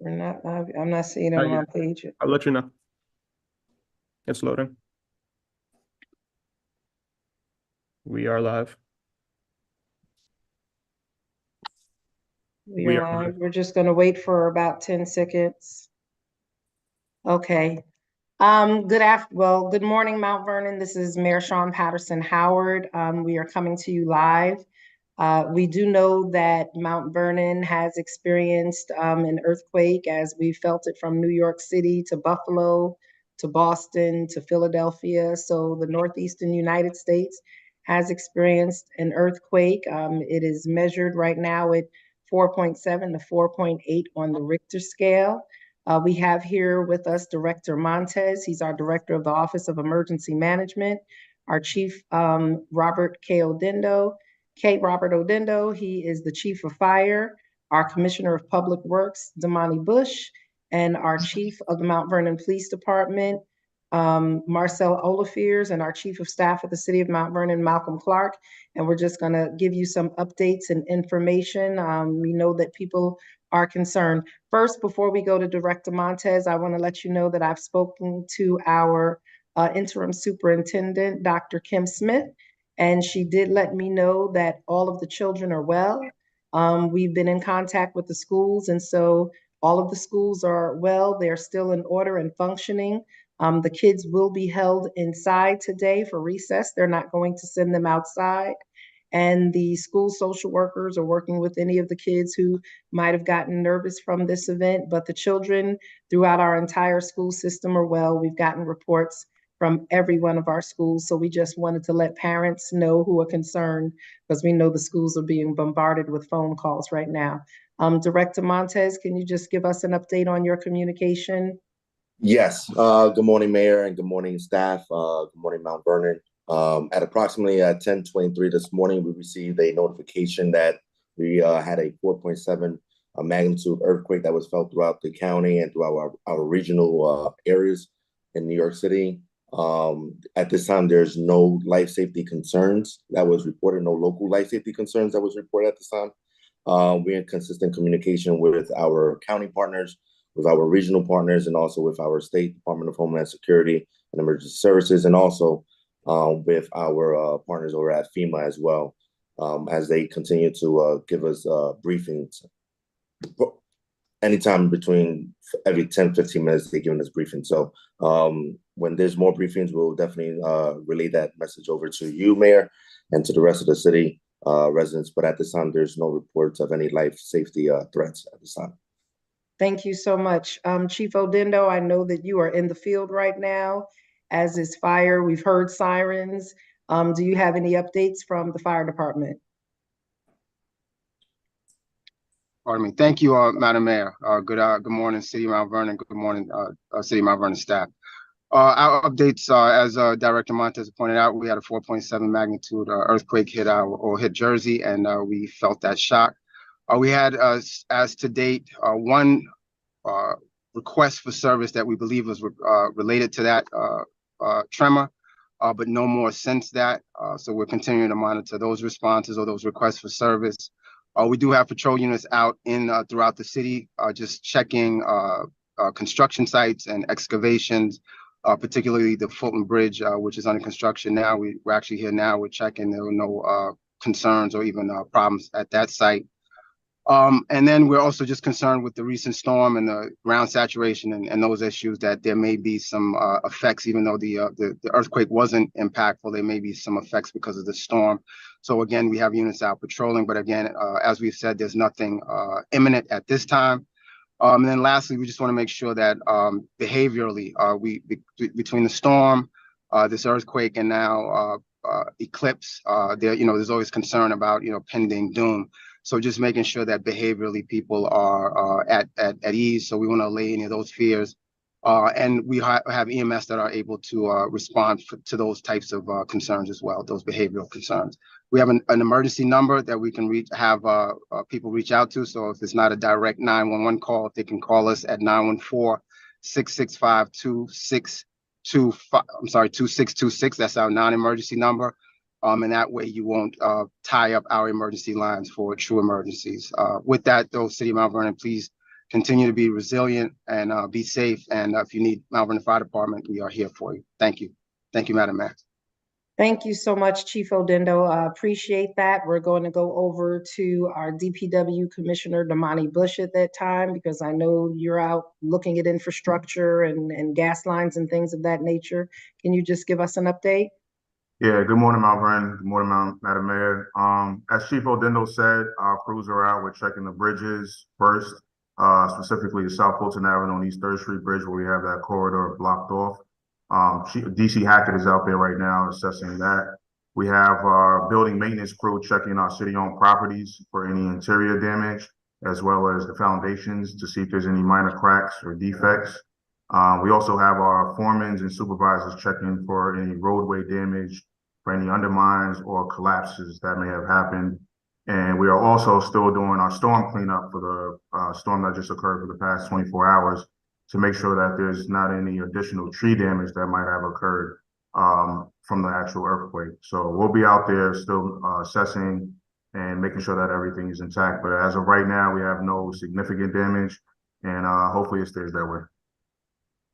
We're not live. I'm not seeing it on my page. I'll let you know. It's loading. We are live. We are live. We're just going to wait for about 10 seconds. Okay. Good morning, Mount Vernon. This is Mayor Shawn Patterson Howard. We are coming to you live. We do know that Mount Vernon has experienced an earthquake, as we felt it from New York City to Buffalo to Boston to Philadelphia. So the Northeastern United States has experienced an earthquake. It is measured right now at 4.7 to 4.8 on the Richter scale. We have here with us Director Montes. He's our Director of the Office of Emergency Management. Our Chief Robert Odendo. He is the Chief of Fire. Our Commissioner of Public Works, Damani Bush, and our Chief of the Mount Vernon Police Department, Marcel Olifiers, and our Chief of Staff of the City of Mount Vernon, Malcolm Clark. And we're just going to give you some updates and information. We know that people are concerned. First, before we go to Director Montes, I want to let you know that I've spoken to our interim superintendent, Dr. Kim Smith, and she did let me know that all of the children are well. We've been in contact with the schools, and so all of the schools are well. They're still in order and functioning. The kids will be held inside today for recess. They're not going to send them outside. And the school social workers are working with any of the kids who might have gotten nervous from this event, but the children throughout our entire school system are well. We've gotten reports from every one of our schools. So we just wanted to let parents know who are concerned, because we know the schools are being bombarded with phone calls right now. Director Montes, can you just give us an update on your communication? Yes. Good morning, Mayor, and good morning, staff. Good morning, Mount Vernon. At approximately 10:23 this morning, we received a notification that we had a 4.7 magnitude earthquake that was felt throughout the county and throughout our regional areas in New York City. At this time, there's no life safety concerns that was reported, no local life safety concerns that was reported at this time. We're in consistent communication with our county partners, with our regional partners, and also with our State Department of Homeland Security and Emergency Services, and also with our partners over at FEMA as well, as they continue to give us briefings. Anytime between every 10, 15 minutes, they're giving us briefings. So when there's more briefings, we'll definitely relay that message over to you, Mayor, and to the rest of the city residents. But at this time, there's no reports of any life safety threats at this time. Thank you so much. Chief Odendo, I know that you are in the field right now, as is fire. We've heard sirens. Do you have any updates from the fire department? Pardon me. Thank you, Madam Mayor. Good morning, City of Mount Vernon. Good morning, City of Mount Vernon staff. Our updates, as Director Montes pointed out, we had a 4.7 magnitude earthquake hit Jersey, and we felt that shock. We had, as to date, one request for service that we believe was related to that tremor, but no more since that. So we're continuing to monitor those responses or those requests for service. We do have patrol units out in throughout the city, just checking construction sites and excavations, particularly the Fulton Bridge, which is under construction now. We're actually here now. We're checking. There were no concerns or even problems at that site. And then we're also just concerned with the recent storm and the ground saturation and those issues, that there may be some effects, even though the earthquake wasn't impactful. There may be some effects because of the storm. So again, we have units out patrolling, but again, as we've said, there's nothing imminent at this time. And then lastly, we just want to make sure that behaviorally, between the storm, this earthquake, and now eclipse, there's always concern about pending doom. So just making sure that behaviorally people are at ease. So we want to allay any of those fears. And we have EMS that are able to respond to those types of concerns as well, those behavioral concerns. We have an emergency number that we can have people reach out to. So if it's not a direct 911 call, they can call us at 914-665-2626. That's our non-emergency number. And that way you won't tie up our emergency lines for true emergencies. With that, though, City of Mount Vernon, please continue to be resilient and be safe. And if you need Mount Vernon Fire Department, we are here for you. Thank you. Thank you, Madam Mayor. Thank you so much, Chief Odendo. Appreciate that. We're going to go over to our DPW Commissioner, Damani Bush, at that time, because I know you're out looking at infrastructure and gas lines and things of that nature. Can you just give us an update? Yeah, good morning, Mount Vernon. Good morning, Madam Mayor. As Chief Odendo said, our crews are out. We're checking the bridges first, specifically the South Fulton Avenue and East 3rd Street Bridge, where we have that corridor blocked off. DC Hackett is out there right now assessing that. We have our building maintenance crew checking our city-owned properties for any interior damage, as well as the foundations to see if there's any minor cracks or defects. We also have our foremen and supervisors checking for any roadway damage, for any undermines or collapses that may have happened. And we are also still doing our storm cleanup for the storm that just occurred for the past 24 hours to make sure that there's not any additional tree damage that might have occurred from the actual earthquake. So we'll be out there still assessing and making sure that everything is intact. But as of right now, we have no significant damage, and hopefully it stays that way.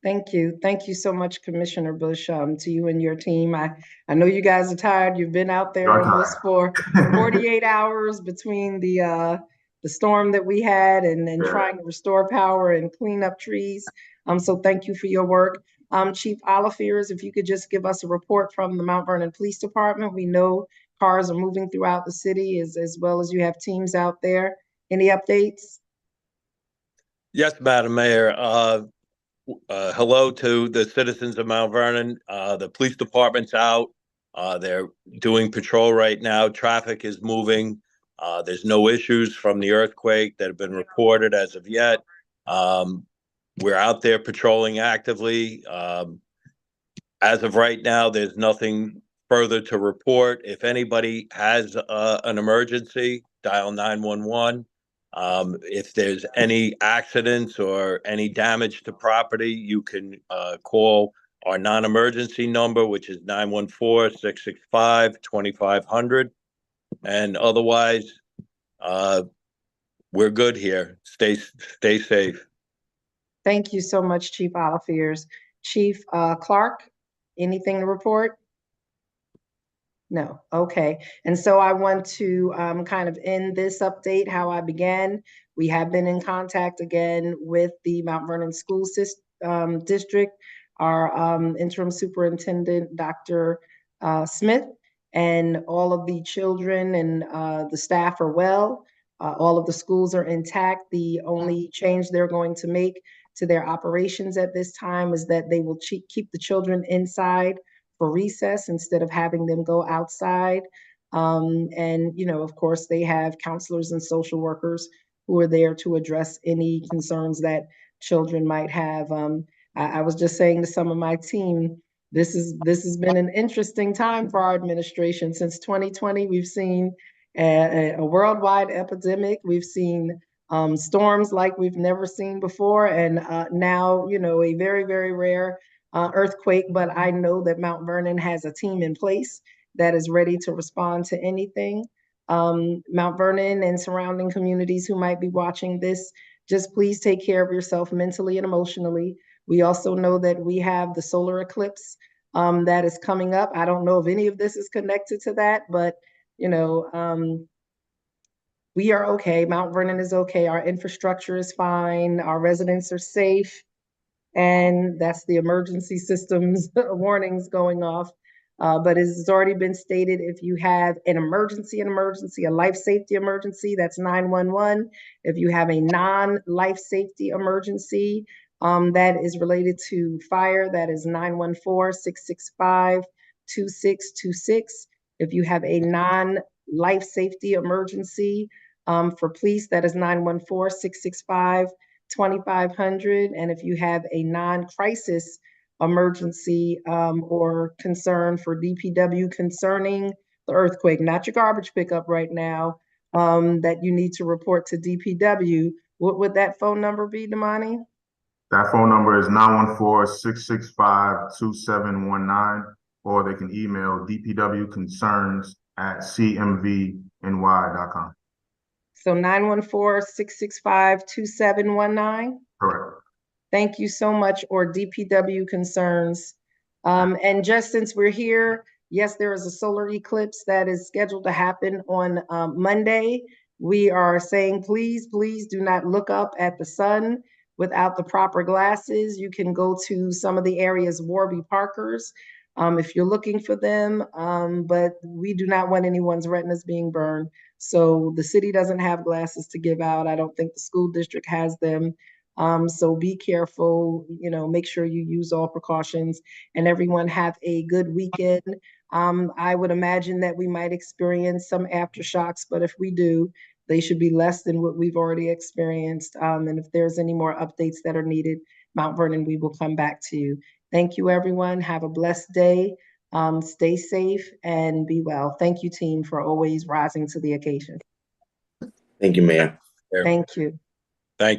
Thank you. Thank you so much, Commissioner Bush, to you and your team. I know you guys are tired. You've been out there almost for 48 hours between the storm that we had and trying to restore power and clean up trees. So thank you for your work. Chief Olifiers, if you could just give us a report from the Mount Vernon Police Department. We know cars are moving throughout the city as well as you have teams out there. Any updates? Yes, Madam Mayor. Hello to the citizens of Mount Vernon. The police department's out. They're doing patrol right now. Traffic is moving. There's no issues from the earthquake that have been reported as of yet. We're out there patrolling actively. As of right now, there's nothing further to report. If anybody has an emergency, dial 911. If there's any accidents or any damage to property, you can call our non-emergency number, which is 914-665-2500. And otherwise, we're good here. Stay safe. Thank you so much, Chief Olifiers. Chief Clark, anything to report? No. Okay. And so I want to kind of end this update how I began. We have been in contact again with the Mount Vernon School District, our interim superintendent, Dr. Smith, and all of the children and the staff are well. All of the schools are intact. The only change they're going to make to their operations at this time is that they will keep the children inside for recess instead of having them go outside. And, you know, of course, they have counselors and social workers who are there to address any concerns that children might have. I was just saying to some of my team, this has been an interesting time for our administration. Since 2020, we've seen a worldwide epidemic. We've seen storms like we've never seen before. And now, you know, a very, very rare earthquake, but I know that Mount Vernon has a team in place that is ready to respond to anything. Mount Vernon and surrounding communities who might be watching this, just please take care of yourself mentally and emotionally. We also know that we have the solar eclipse that is coming up. I don't know if any of this is connected to that, but you know, we are okay. Mount Vernon is okay. Our infrastructure is fine. Our residents are safe. And that's the emergency systems warnings going off. But as has already been stated, if you have an emergency, a life safety emergency, that's 911. If you have a non-life safety emergency that is related to fire, that is 914-665-2626. If you have a non-life safety emergency for police, that is 914-665-2500. And if you have a non-crisis emergency or concern for DPW concerning the earthquake, not your garbage pickup right now, that you need to report to DPW, what would that phone number be, Damani? That phone number is 914-665-2719, or they can email dpwconcerns@cmvny.com. So 914-665-2719. Correct. Thank you so much, or DPW concerns. And just since we're here, yes, there is a solar eclipse that is scheduled to happen on Monday. We are saying, please, please do not look up at the sun without the proper glasses. You can go to some of the areas, Warby Parkers, if you're looking for them, but we do not want anyone's retinas being burned. So the city doesn't have glasses to give out. I don't think the school district has them. So be careful, make sure you use all precautions, and everyone have a good weekend. I would imagine that we might experience some aftershocks, but if we do, they should be less than what we've already experienced. And if there's any more updates that are needed, Mount Vernon, we will come back to you. Thank you, everyone. Have a blessed day. Stay safe and be well. Thank you, team, for always rising to the occasion. Thank you, Mayor. Thank you. Thank you.